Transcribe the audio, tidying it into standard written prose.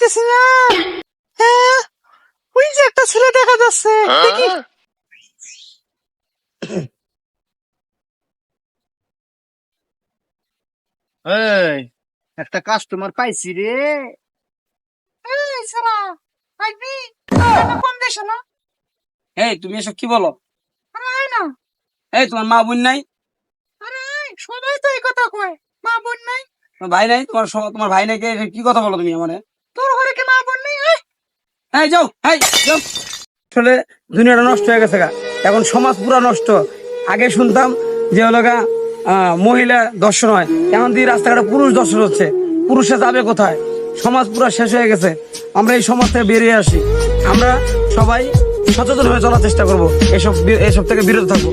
পাইতেছি না। হ্যাঁ, ওই যে একটা ছেলে দেখা যাচ্ছে, দেখি। এই একটা কাস্টমার পাইছি রে। এই সারা, আইবি, টাকা কম দেশ না। এই তুমি এসব কি বলো? আরে আয় না। এই তোমার মা বোন নাই? আরে আয়, সবাই তো এই কথা কয়, মা বোন নাই। তোমার ভাই নাই? তোমার ভাই নাই? কি কথা বলো তুমি আমারে? তোর ঘরে কি মা বোন নেই? এই যাও, এই যাও। আসলে দুনিয়াটা নষ্ট হয়ে গেছে গা, এখন সমাজ পুরা নষ্ট। আগে শুনতাম যে হলো গা মহিলা দর্শন হয়, এখন দিয়ে রাস্তাঘাটে পুরুষ দর্শন হচ্ছে। পুরুষে যাবে কোথায়? সমাজ পুরা শেষ হয়ে গেছে। আমরা এই সমাজ থেকে বেরিয়ে আসি, আমরা সবাই সচেতন হয়ে চলার চেষ্টা করবো, এসব থেকে বিরত থাকবো।